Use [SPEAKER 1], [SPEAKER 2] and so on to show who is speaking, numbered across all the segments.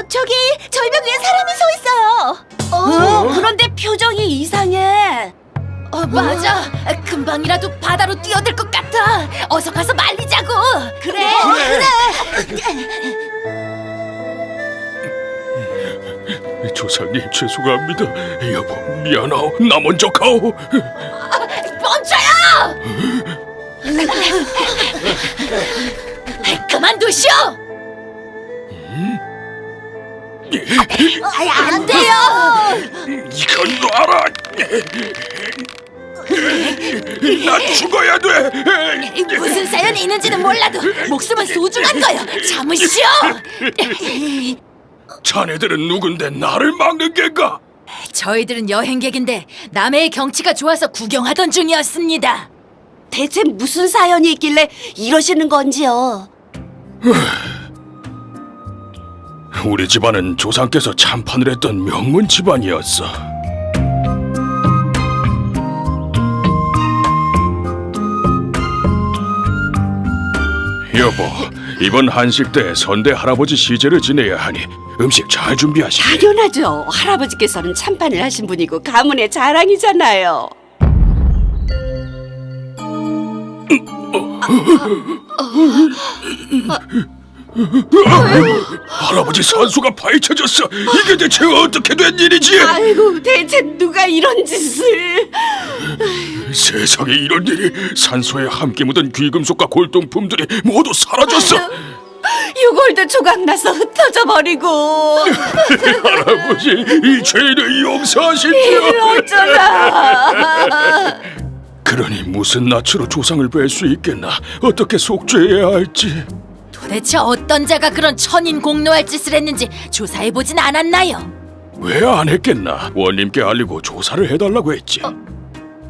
[SPEAKER 1] 저기 절벽 위에 사람이 서 있어요. 그런데 표정이 이상해.
[SPEAKER 2] 맞아. 금방이라도 바다로 뛰어들 것 같아. 어서 가서 말리자고.
[SPEAKER 1] 그래.
[SPEAKER 3] 조상님 죄송합니다. 여보 미안하오. 나 먼저 가오.
[SPEAKER 2] 멈춰요! 그만두시오.
[SPEAKER 1] 안 돼요.
[SPEAKER 3] 이건 놔라. 나 죽어야 돼.
[SPEAKER 2] 무슨 사연이 있는지는 몰라도 목숨은 소중한 거요. 참으시오.
[SPEAKER 3] 자네들은 누군데 나를 막는 겐가?
[SPEAKER 2] 저희들은 여행객인데 남해의 경치가 좋아서 구경하던 중이었습니다.
[SPEAKER 1] 대체 무슨 사연이 있길래 이러시는 건지요?
[SPEAKER 3] 우리 집안은 조상께서 참판을 했던 명문 집안이었어. 여보, 이번 한식 때 선대 할아버지 시제를 지내야 하니 음식 잘 준비하시게.
[SPEAKER 1] 당연하죠. 할아버지께서는 참판을 하신 분이고 가문의 자랑이잖아요.
[SPEAKER 3] 할아버지 산소가 파헤쳐졌어. 이게 대체 어떻게 된 일이지?
[SPEAKER 1] 아이고, 대체 누가 이런 짓을?
[SPEAKER 3] 세상에 이런 일이. 산소에 함께 묻은 귀금속과 골동품들이 모두 사라졌어.
[SPEAKER 1] 유골도 조각나서 흩어져 버리고.
[SPEAKER 3] 할아버지, 이 죄를 용서하십시오.
[SPEAKER 1] 어쩌나.
[SPEAKER 3] 그러니 무슨 낯으로 조상을 뵐 수 있겠나? 어떻게 속죄해야 할지.
[SPEAKER 2] 도대체 어떤 자가 그런 천인공노할 짓을 했는지 조사해보진 않았나요?
[SPEAKER 3] 왜 안 했겠나? 원님께 알리고 조사를 해달라고 했지.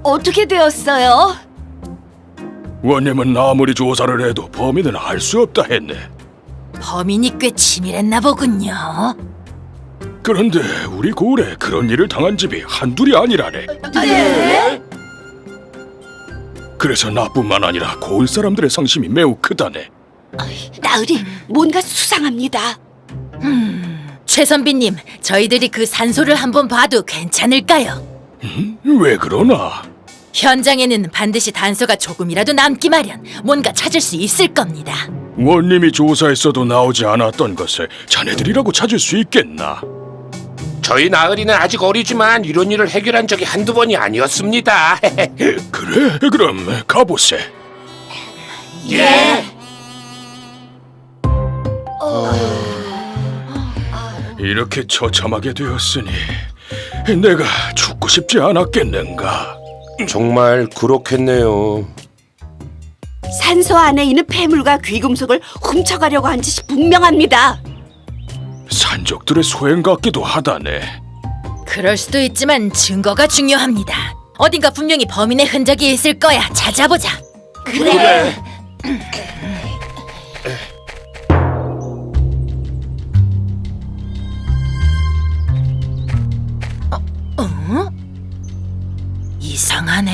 [SPEAKER 1] 어떻게 되었어요?
[SPEAKER 3] 원님은 아무리 조사를 해도 범인은 알 수 없다 했네.
[SPEAKER 2] 범인이 꽤 치밀했나 보군요.
[SPEAKER 3] 그런데 우리 고을에 그런 일을 당한 집이 한둘이 아니라네.
[SPEAKER 1] 네?
[SPEAKER 3] 그래서 나뿐만 아니라 고을 사람들의 상심이 매우 크다네.
[SPEAKER 1] 나으리, 뭔가 수상합니다.
[SPEAKER 2] 최 선비님, 저희들이 그 산소를 한번 봐도 괜찮을까요?
[SPEAKER 3] 왜 그러나?
[SPEAKER 2] 현장에는 반드시 단서가 조금이라도 남기 마련. 뭔가 찾을 수 있을 겁니다.
[SPEAKER 3] 원님이 조사했어도 나오지 않았던 것을 자네들이라고 찾을 수 있겠나?
[SPEAKER 4] 저희 나으리는 아직 어리지만 이런 일을 해결한 적이 한두 번이 아니었습니다.
[SPEAKER 3] 그래? 그럼 가보세.
[SPEAKER 4] 예.
[SPEAKER 3] 이렇게 처참하게 되었으니 내가 죽고 싶지 않았겠는가?
[SPEAKER 4] 정말 그렇겠네요.
[SPEAKER 1] 산소 안에 있는 폐물과 귀금속을 훔쳐가려고 한 짓이 분명합니다.
[SPEAKER 3] 산적들의 소행 같기도 하다네.
[SPEAKER 2] 그럴 수도 있지만 증거가 중요합니다. 어딘가 분명히 범인의 흔적이 있을 거야. 찾아보자.
[SPEAKER 1] 그래.
[SPEAKER 2] 이상하네.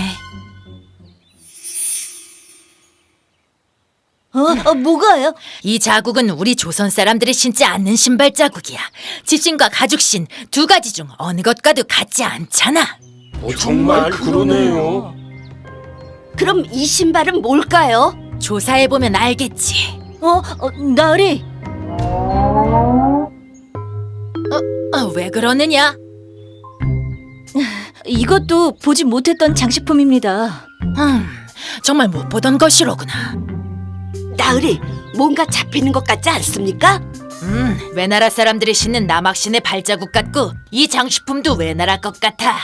[SPEAKER 1] 뭐가요?
[SPEAKER 2] 이 자국은 우리 조선 사람들이 신지 않는 신발 자국이야. 집신과 가죽신 두 가지 중 어느 것과도 같지 않잖아.
[SPEAKER 4] 정말 그러네요.
[SPEAKER 1] 그럼 이 신발은 뭘까요?
[SPEAKER 2] 조사해보면 알겠지.
[SPEAKER 1] 나으리.
[SPEAKER 2] 왜 그러느냐?
[SPEAKER 1] 이것도 보지 못했던 장식품입니다.
[SPEAKER 2] 정말 못 보던 것이로구나.
[SPEAKER 1] 나으리, 뭔가 잡히는 것 같지 않습니까?
[SPEAKER 2] 외나라 사람들이 신는 남학신의 발자국 같고 이 장식품도 외나라 것 같아.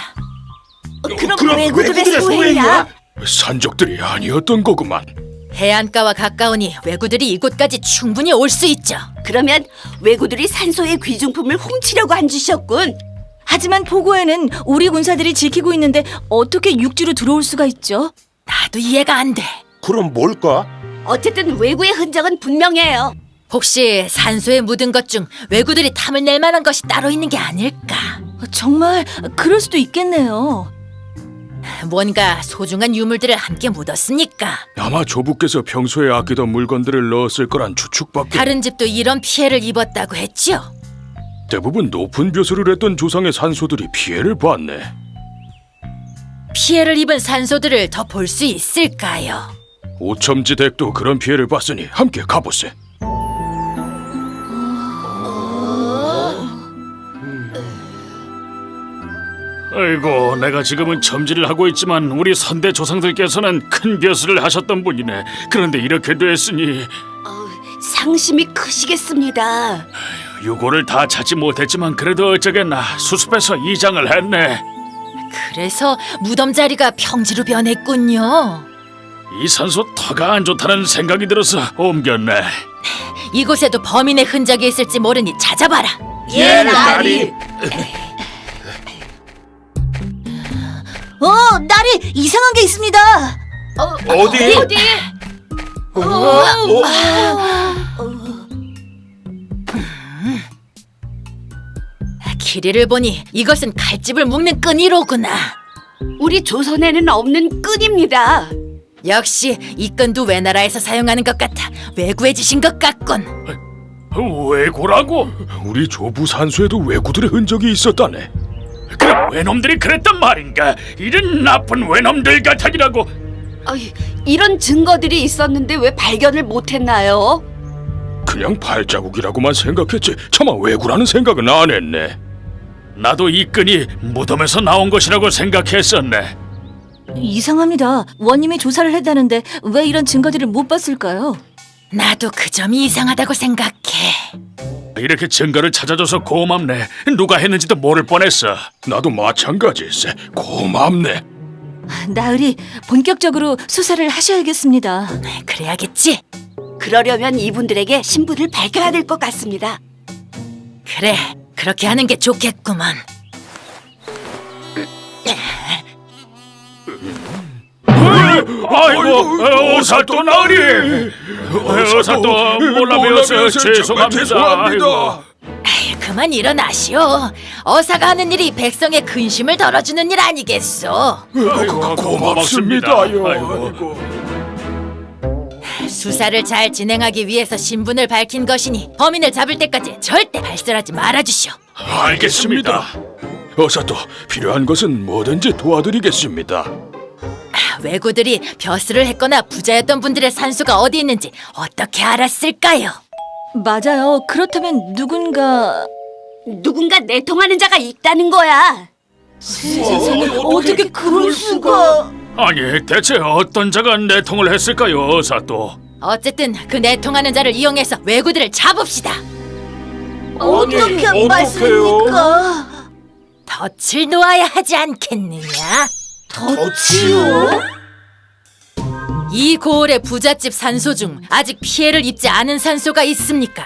[SPEAKER 1] 그럼 외구들의 소행이야?
[SPEAKER 3] 산적들이 아니었던 거구만.
[SPEAKER 2] 해안가와 가까우니 왜구들이 이곳까지 충분히 올 수 있죠.
[SPEAKER 1] 그러면 외구들이 산소의 귀중품을 훔치려고 한 짓이었군.
[SPEAKER 5] 하지만 포고에는 우리 군사들이 지키고 있는데 어떻게 육지로 들어올 수가 있죠?
[SPEAKER 2] 나도 이해가 안 돼.
[SPEAKER 4] 그럼 뭘까?
[SPEAKER 1] 어쨌든 외구의 흔적은 분명해요.
[SPEAKER 2] 혹시 산소에 묻은 것 중 왜구들이 탐을 낼 만한 것이 따로 있는 게 아닐까?
[SPEAKER 5] 정말 그럴 수도 있겠네요.
[SPEAKER 2] 뭔가 소중한 유물들을 함께 묻었으니까.
[SPEAKER 3] 아마 조부께서 평소에 아끼던 물건들을 넣었을 거란 추측밖에.
[SPEAKER 2] 다른 집도 이런 피해를 입었다고 했지요.
[SPEAKER 3] 대부분 높은 벼슬을 했던 조상의 산소들이 피해를 봤네.
[SPEAKER 2] 피해를 입은 산소들을 더 볼 수 있을까요?
[SPEAKER 3] 오첨지 댁도 그런 피해를 봤으니 함께 가보세.
[SPEAKER 6] 아이고, 내가 지금은 첨지를 하고 있지만 우리 선대 조상들께서는 큰 벼슬을 하셨던 분이네. 그런데 이렇게 됐으니
[SPEAKER 1] 상심이 크시겠습니다.
[SPEAKER 6] 유고를 다 찾지 못했지만 그래도 어쩌겠나 수습해서 이장을 했네.
[SPEAKER 2] 그래서 무덤 자리가 평지로 변했군요.
[SPEAKER 6] 이 산소 터가 안 좋다는 생각이 들어서 옮겼네.
[SPEAKER 2] 이곳에도 범인의 흔적이 있을지 모르니 찾아봐라.
[SPEAKER 4] 예, 나으리.
[SPEAKER 5] 나리 이상한 게 있습니다.
[SPEAKER 4] 어디?
[SPEAKER 2] 길이를 보니 이것은 칼집을 묶는 끈이로구나.
[SPEAKER 1] 우리 조선에는 없는 끈입니다.
[SPEAKER 2] 역시 이 끈도 외나라에서 사용하는 것 같아 외구해 주신 것 같군.
[SPEAKER 6] 왜고라고?
[SPEAKER 3] 우리 조부 산소에도 왜구들의 흔적이 있었다네.
[SPEAKER 6] 그럼 외놈들이 그랬단 말인가? 이런 나쁜 외놈들 같으니라고.
[SPEAKER 1] 이런 증거들이 있었는데 왜 발견을 못했나요?
[SPEAKER 3] 그냥 발자국이라고만 생각했지 차마 왜구라는 생각은 안 했네.
[SPEAKER 6] 나도 이 끈이 무덤에서 나온 것이라고 생각했었네.
[SPEAKER 5] 이상합니다. 원님이 조사를 했다는데 왜 이런 증거들을 못 봤을까요?
[SPEAKER 2] 나도 그 점이 이상하다고 생각해.
[SPEAKER 6] 이렇게 증거를 찾아줘서 고맙네. 누가 했는지도 모를 뻔했어.
[SPEAKER 3] 나도 마찬가지세. 고맙네.
[SPEAKER 5] 나으리 본격적으로 수사를 하셔야겠습니다.
[SPEAKER 2] 그래야겠지?
[SPEAKER 1] 그러려면 이분들에게 신분을 밝혀야 될 것 같습니다.
[SPEAKER 2] 그래, 그렇게 하는 게 좋겠구만.
[SPEAKER 6] 아이고, 오사또 나으리. 오사또 몰라 배워서 죄송합니다. 아이고.
[SPEAKER 2] 에이, 그만 일어나시오. 어사가 하는 일이 백성의 근심을 덜어주는 일 아니겠소.
[SPEAKER 3] 고맙습니다요.
[SPEAKER 6] 아이고.
[SPEAKER 2] 수사를 잘 진행하기 위해서 신분을 밝힌 것이니 범인을 잡을 때까지 절대 발설하지 말아주시오.
[SPEAKER 3] 알겠습니다. 어서 또 필요한 것은 뭐든지 도와드리겠습니다.
[SPEAKER 2] 왜구들이 벼슬을 했거나 부자였던 분들의 산소가 어디 있는지 어떻게 알았을까요?
[SPEAKER 5] 맞아요. 그렇다면 누군가
[SPEAKER 1] 내통하는 자가 있다는 거야.
[SPEAKER 5] 어떻게 그럴 수가?
[SPEAKER 6] 아니, 대체 어떤 자가 내통을 했을까요, 오사또?
[SPEAKER 2] 어쨌든 그 내통하는 자를 이용해서 왜구들을 잡읍시다.
[SPEAKER 5] 어떻게 말씀입니까?
[SPEAKER 2] 덫을 놓아야 하지 않겠느냐?
[SPEAKER 5] 덫이요?
[SPEAKER 2] 이 고을의 부잣집 산소 중 아직 피해를 입지 않은 산소가 있습니까?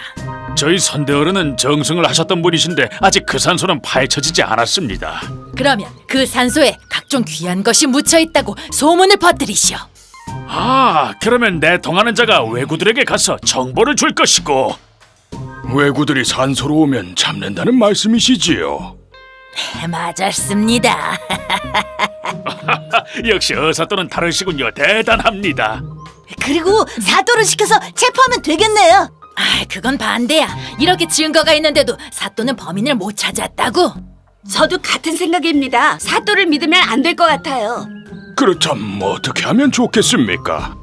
[SPEAKER 6] 저희 선대어른은 정승을 하셨던 분이신데 아직 그 산소는 파헤쳐지지 않았습니다.
[SPEAKER 2] 그러면 그 산소에 각종 귀한 것이 묻혀 있다고 소문을 퍼뜨리시오.
[SPEAKER 6] 그러면 내통하는 자가 왜구들에게 가서 정보를 줄 것이고.
[SPEAKER 3] 왜구들이 산소로 오면 잡는다는 말씀이시지요?
[SPEAKER 2] 맞았습니다.
[SPEAKER 6] 역시 어사또는 다르시군요. 대단합니다.
[SPEAKER 5] 그리고 사도를 시켜서 체포하면 되겠네요.
[SPEAKER 2] 그건 반대야. 이렇게 증거가 있는데도 사또는 범인을 못 찾았다고?
[SPEAKER 1] 저도 같은 생각입니다. 사또를 믿으면 안 될 것 같아요.
[SPEAKER 3] 그렇다면 어떻게 하면 좋겠습니까?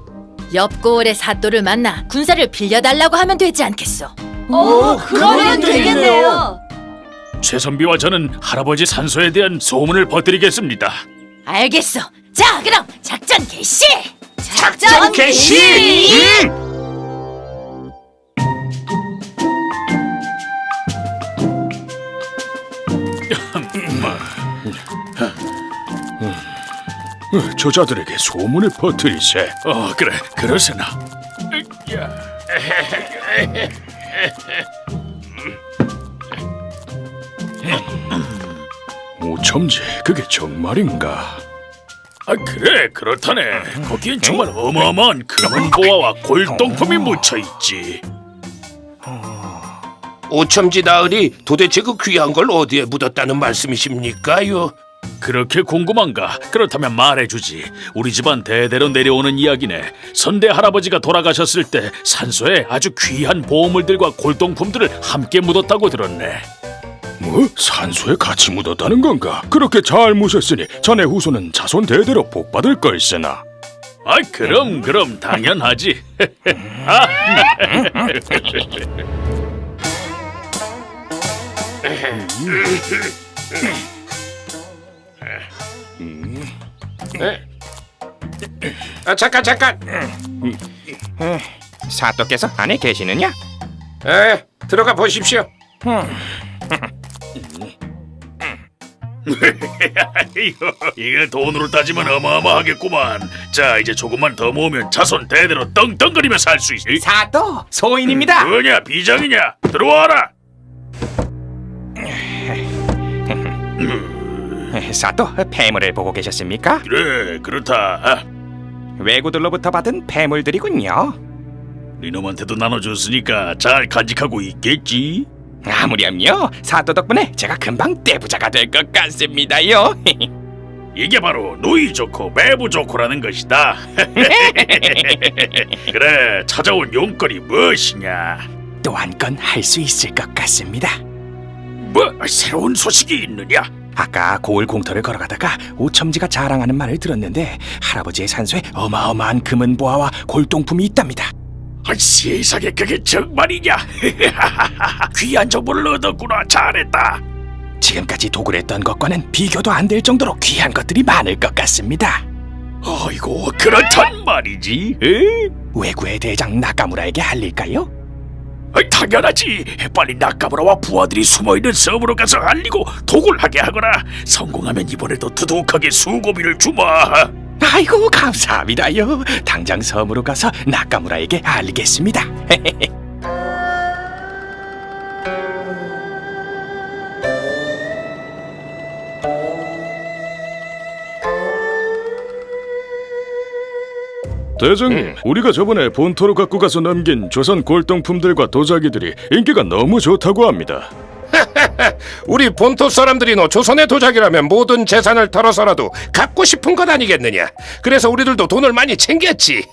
[SPEAKER 2] 옆 고을의 사또를 만나 군사를 빌려달라고 하면 되지 않겠소?
[SPEAKER 1] 그러면 되겠네요.
[SPEAKER 6] 최선비와 저는 할아버지 산소에 대한 소문을 퍼뜨리겠습니다.
[SPEAKER 2] 알겠어. 자, 그럼 작전 개시!
[SPEAKER 4] 작전 개시!
[SPEAKER 3] 저자들에게 소문을 퍼뜨리세.
[SPEAKER 6] 그래, 그러세나.
[SPEAKER 3] 오첨지, 그게 정말인가?
[SPEAKER 6] 그래, 그렇다네. 거기엔 정말 어마어마한 금은보화와 골동품이 묻혀있지.
[SPEAKER 4] 오첨지 나으리 도대체 그 귀한 걸 어디에 묻었다는 말씀이십니까요?
[SPEAKER 6] 그렇게 궁금한가? 그렇다면 말해주지. 우리 집안 대대로 내려오는 이야기네. 선대 할아버지가 돌아가셨을 때 산소에 아주 귀한 보물들과 골동품들을 함께 묻었다고 들었네.
[SPEAKER 3] 뭐? 산소에 같이 묻었다는 건가? 그렇게 잘 모셨으니 자네 후손은 자손 대대로 복받을 걸세나.
[SPEAKER 6] 아, 그럼 당연하지.
[SPEAKER 4] 잠깐.
[SPEAKER 7] 사또께서 안에 계시느냐?
[SPEAKER 4] 들어가 보십시오.
[SPEAKER 6] 이거 돈으로 따지면 어마어마하겠구만. 자, 이제 조금만 더 모으면 자손 대대로 떵떵거리며 살 수 있어.
[SPEAKER 7] 사또 소인입니다.
[SPEAKER 6] 뭐냐, 비장이냐? 들어와라.
[SPEAKER 7] 사또 폐물을 보고 계셨습니까?
[SPEAKER 6] 그래, 그렇다.
[SPEAKER 7] 외구들로부터 받은 폐물들이군요.
[SPEAKER 6] 니놈한테도 나눠줬으니까 잘 간직하고 있겠지?
[SPEAKER 7] 아무렴요. 사또 덕분에 제가 금방 떼부자가 될 것 같습니다요.
[SPEAKER 6] 이게 바로 누이 좋고 매부 좋고라는 것이다. 그래, 찾아온 용건이 무엇이냐?
[SPEAKER 7] 또 한 건 할 수 있을 것 같습니다.
[SPEAKER 6] 뭐 새로운 소식이 있느냐?
[SPEAKER 7] 아까 고을 공터를 걸어가다가 오첨지가 자랑하는 말을 들었는데 할아버지의 산소에 어마어마한 금은 보화와 골동품이 있답니다.
[SPEAKER 6] 아, 세상에 그게 정말이냐? 귀한 정보를 얻었구나. 잘했다.
[SPEAKER 7] 지금까지 도굴했던 것과는 비교도 안 될 정도로 귀한 것들이 많을 것 같습니다.
[SPEAKER 6] 아이고, 그렇단 말이지.
[SPEAKER 7] 외구의 대장 나카무라에게 알릴까요?
[SPEAKER 6] 당연하지. 빨리 나카무라와 부하들이 숨어있는 섬으로 가서 알리고 도굴하게 하거나, 성공하면 이번에도 두둑하게 수고비를 주마.
[SPEAKER 7] 아이고 감사합니다요. 당장 섬으로 가서 나카무라에게 알리겠습니다.
[SPEAKER 3] 대장님, 우리가 저번에 본토로 갖고 가서 남긴 조선 골동품들과 도자기들이 인기가 너무 좋다고 합니다.
[SPEAKER 4] 우리 본토 사람들이 조선의 도자기라면 모든 재산을 털어서라도 갖고 싶은 것 아니겠느냐. 그래서 우리들도 돈을 많이 챙겼지.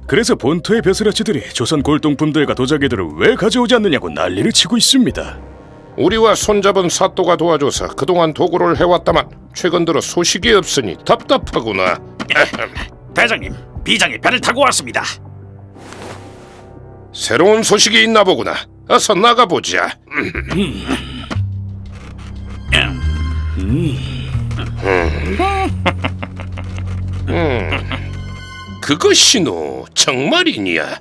[SPEAKER 3] 그래서 본토의 벼슬아치들이 조선 골동품들과 도자기들을 왜 가져오지 않느냐고 난리를 치고 있습니다.
[SPEAKER 4] 우리와 손잡은 사또가 도와줘서 그동안 도굴을 해왔다만 최근 들어 소식이 없으니 답답하구나.
[SPEAKER 6] 대장님, 비장이 배를 타고 왔습니다.
[SPEAKER 4] 새로운 소식이 있나 보구나. 어서 나가보자. 그것이노 정말이냐?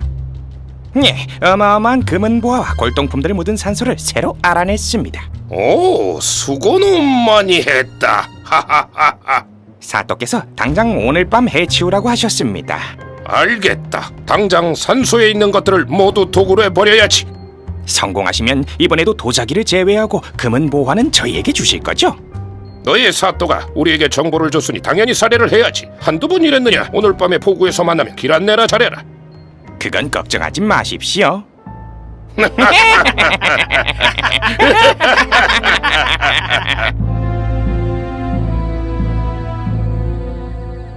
[SPEAKER 7] 네, 어마어마한 금은 보화와 골동품들을 묻은 산소를 새로 알아냈습니다.
[SPEAKER 4] 오, 수고는 많이 했다. 하하하하.
[SPEAKER 7] 사또께서 당장 오늘 밤 해치우라고 하셨습니다.
[SPEAKER 4] 알겠다. 당장 산소에 있는 것들을 모두 도굴해 버려야지.
[SPEAKER 7] 성공하시면 이번에도 도자기를 제외하고 금은 보화는 저희에게 주실 거죠?
[SPEAKER 4] 너의 사또가 우리에게 정보를 줬으니 당연히 살해를 해야지. 한두 번 일했느냐. 오늘 밤에 포구에서 만나면 길 안내나 잘해라.
[SPEAKER 7] 그건 걱정하지 마십시오.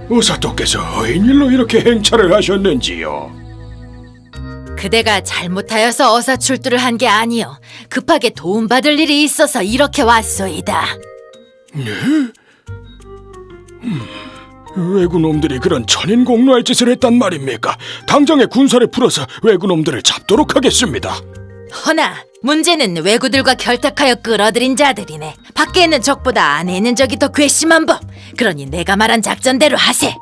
[SPEAKER 3] 오사또께서 웬일로 이렇게 행차를 하셨는지요?
[SPEAKER 2] 그대가 잘못하여서 어사출두를 한 게 아니요. 급하게 도움받을 일이 있어서 이렇게 왔소이다.
[SPEAKER 3] 왜구놈들이 그런 천인공노할 짓을 했단 말입니까? 당장에 군사를 풀어서 왜구놈들을 잡도록 하겠습니다.
[SPEAKER 2] 허나 문제는 왜구들과 결탁하여 끌어들인 자들이네. 밖에 있는 적보다 안에 있는 적이 더 괘씸한 법. 그러니 내가 말한 작전대로 하세.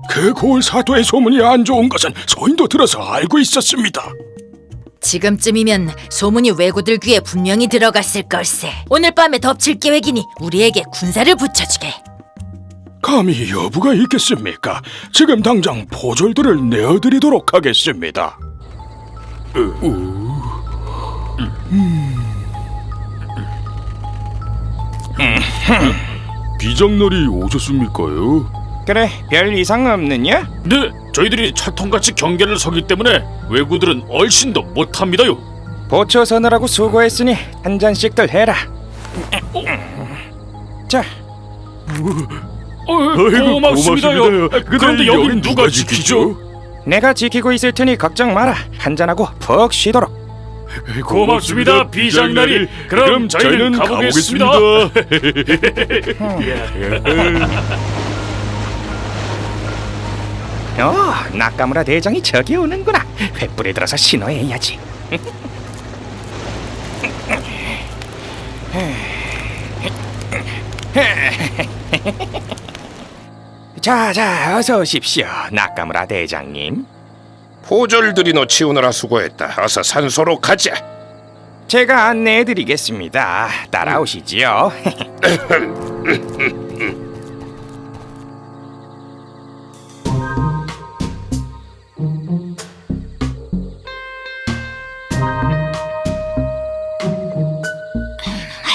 [SPEAKER 3] 그 고을 사도의 소문이 안 좋은 것은 소인도 들어서 알고 있었습니다.
[SPEAKER 2] 지금쯤이면 소문이 왜구들 귀에 분명히 들어갔을 걸세. 오늘 밤에 덮칠 계획이니 우리에게 군사를 붙여주게.
[SPEAKER 3] 감히 여부가 있겠습니까? 지금 당장 포졸들을 내어드리도록 하겠습니다. 비장날이 오셨습니까요?
[SPEAKER 7] 그래, 별 이상 없느냐?
[SPEAKER 6] 네, 저희들이 철통같이 경계를 서기 때문에 왜구들은 얼씬도 못합니다요.
[SPEAKER 7] 보초 서느라고 수고했으니 한 잔씩들 해라. 자,
[SPEAKER 6] 고맙습니다요. 그런데 여긴 누가 지키죠?
[SPEAKER 7] 내가 지키고 있을 테니 걱정 마라. 한 잔하고 푹 쉬도록.
[SPEAKER 6] 고맙습니다, 비장나리. 그럼 저희는 가보겠습니다.
[SPEAKER 7] 나카무라 대장이 저기 오는구나. 횃불에 들어서 신호해야지. 자, 어서 오십시오, 나카무라 대장님.
[SPEAKER 4] 포졸들이 치우느라 수고했다. 어서 산소로 가자.
[SPEAKER 7] 제가 안내해드리겠습니다. 따라오시지요.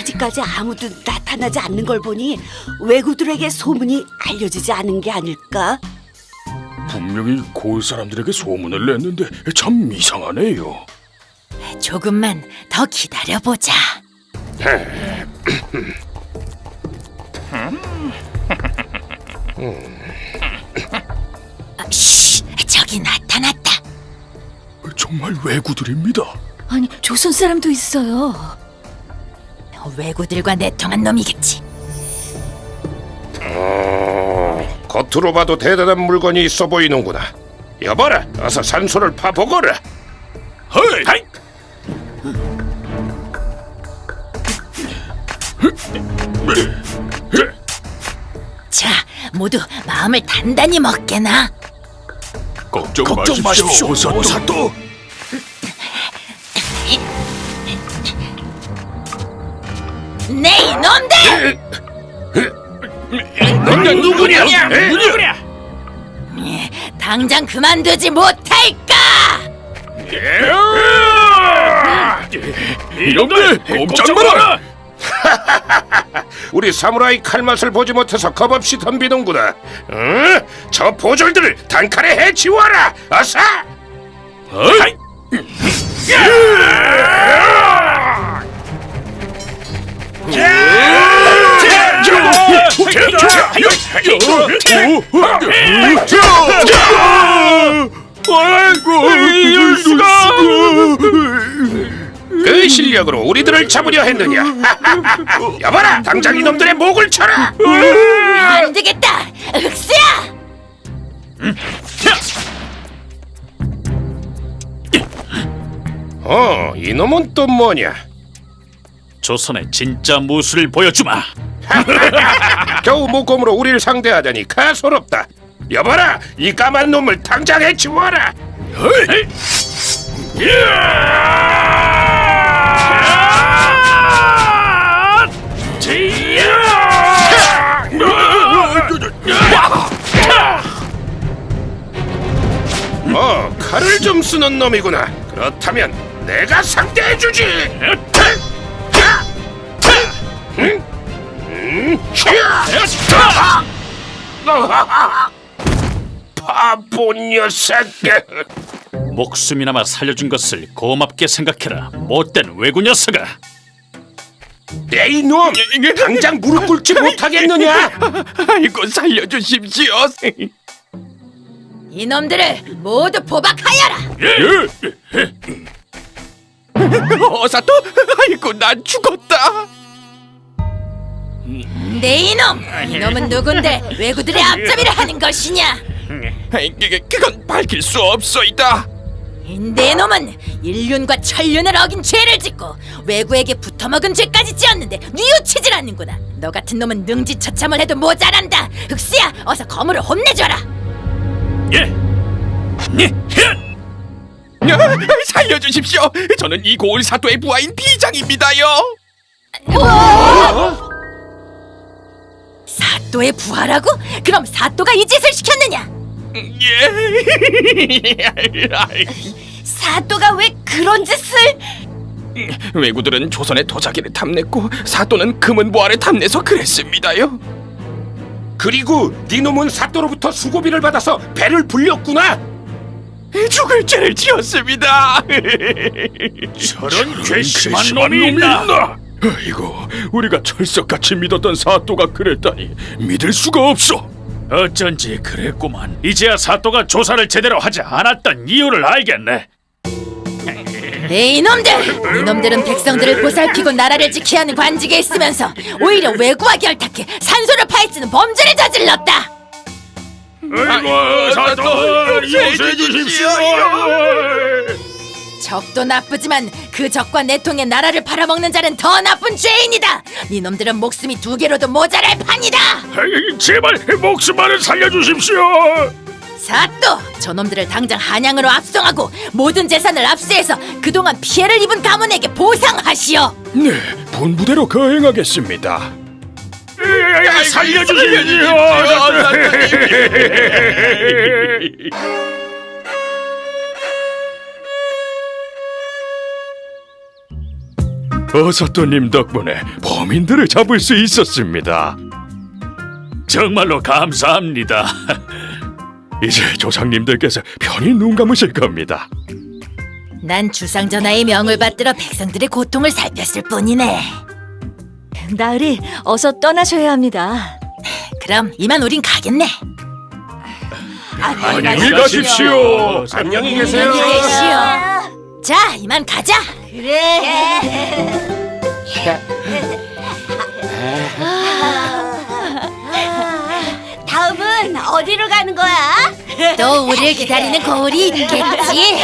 [SPEAKER 1] 아직까지 아무도 나타나지 않는 걸 보니 외구들에게 소문이 알려지지 않은 게 아닐까?
[SPEAKER 3] 분명히 고을 사람들에게 소문을 냈는데 참 이상하네요.
[SPEAKER 2] 조금만 더 기다려보자. 쉬, 저기 나타났다.
[SPEAKER 3] 정말 외구들입니다.
[SPEAKER 5] 아니, 조선 사람도 있어요.
[SPEAKER 2] 외구들과 내통한 놈이겠지.
[SPEAKER 4] 겉으로 봐도 대단한 물건이 있어 보이는구나. 여봐라, 어서 산소를 파보거라.
[SPEAKER 3] 헤이!
[SPEAKER 2] 자, 모두 마음을 단단히 먹게나.
[SPEAKER 3] 걱정 마십시오, 오사또.
[SPEAKER 2] 네 이놈들!
[SPEAKER 4] 너는 누구냐?
[SPEAKER 2] 당장 그만두지 못할까?
[SPEAKER 3] 이놈들 꼼짝 마라!
[SPEAKER 4] 우리 사무라이 칼맛을 보지 못해서 겁없이 덤비는구나. 응? 저 포졸들을 단칼에 해치워라. 어서!
[SPEAKER 3] 어이!
[SPEAKER 4] 그 실력으로 우리들을 잡으려 했느냐? 여봐라, 당장 이놈들의 목을 쳐라.
[SPEAKER 2] 안 되겠다! 흑수야!
[SPEAKER 4] 이놈은 또 뭐냐?
[SPEAKER 6] 조선의 진짜 무술을 보여주마.
[SPEAKER 4] 겨우 목검으로 우리를 상대하다니 가소롭다. 여봐라, 이 까만 놈을 당장 해치워라. 칼을 좀 쓰는 놈이구나. 그렇다면 내가 상대해주지. 바보 녀석.
[SPEAKER 6] 목숨이나마 살려준 것을 고맙게 생각해라, 못된 외구 녀석아.
[SPEAKER 4] 내 이놈, 당장 무릎 꿇지 못하겠느냐?
[SPEAKER 7] 아이고, 살려주십시오.
[SPEAKER 2] 이놈들을 모두 포박하여라!
[SPEAKER 7] 어사또, 아이고, 난 죽었다.
[SPEAKER 2] 네 이놈! 이놈은 누군데 외구들의 앞잡이를 하는 것이냐?
[SPEAKER 7] 그건 밝힐 수 없소이다.
[SPEAKER 2] 네 놈은 인륜과 천륜을 어긴 죄를 짓고 외구에게 붙어먹은 죄까지 지었는데 뉘우치질 않는구나. 너 같은 놈은 능지처참을 해도 모자란다. 흑수야, 어서 검으로 혼내줘라.
[SPEAKER 7] 살려주십시오. 저는 이 고을 사또의 부하인 비장입니다요.
[SPEAKER 2] 사또의 부하라고? 그럼 사또가 이 짓을 시켰느냐?
[SPEAKER 1] 사또가 왜 그런 짓을?
[SPEAKER 7] 외구들은 조선의 도자기를 탐냈고 사또는 금은 보화를 탐내서 그랬습니다요.
[SPEAKER 4] 그리고 네 놈은 사또로부터 수고비를 받아서 배를 불렸구나.
[SPEAKER 7] 죽을 죄를 지었습니다.
[SPEAKER 6] 저런 괘씸한 놈이 있나?
[SPEAKER 3] 아이고, 우리가 철석같이 믿었던 사또가 그랬다니 믿을 수가 없어.
[SPEAKER 6] 어쩐지 그랬구만. 이제야 사또가 조사를 제대로 하지 않았던 이유를 알겠네.
[SPEAKER 2] 그래 이놈들! 이놈들은 백성들을 보살피고 나라를 지켜야 하는 관직에 있으면서 오히려 왜구와 결탁해 산소를 파헤치는 범죄를 저질렀다!
[SPEAKER 6] 아이고 사또 용서해 주십시오.
[SPEAKER 2] 적도 나쁘지만 그 적과 내통의 나라를 팔아먹는 자는 더 나쁜 죄인이다! 니놈들은 목숨이 2개로도 모자랄 판이다!
[SPEAKER 6] 아이, 제발 목숨만을 살려주십시오.
[SPEAKER 2] 사또! 저놈들을 당장 한양으로 압송하고 모든 재산을 압수해서 그동안 피해를 입은 가문에게 보상하시오!
[SPEAKER 3] 네, 본부대로 거행하겠습니다.
[SPEAKER 6] 살려주십시오.
[SPEAKER 3] 어사또님 덕분에 범인들을 잡을 수 있었습니다.
[SPEAKER 6] 정말로 감사합니다.
[SPEAKER 3] 이제 조상님들께서 편히 눈 감으실 겁니다.
[SPEAKER 2] 난 주상전하의 명을 받들어 백성들의 고통을 살폈을 뿐이네.
[SPEAKER 5] 나으리, 어서 떠나셔야 합니다.
[SPEAKER 2] 그럼 이만 우린 가겠네.
[SPEAKER 3] 안녕히 가십시오.
[SPEAKER 4] 안녕히 계세요.
[SPEAKER 2] 안녕히 계시오. 자, 이만 가자.
[SPEAKER 1] 다음은 어디로 가는 거야?
[SPEAKER 2] 또 우리를 기다리는 거울이 있겠지.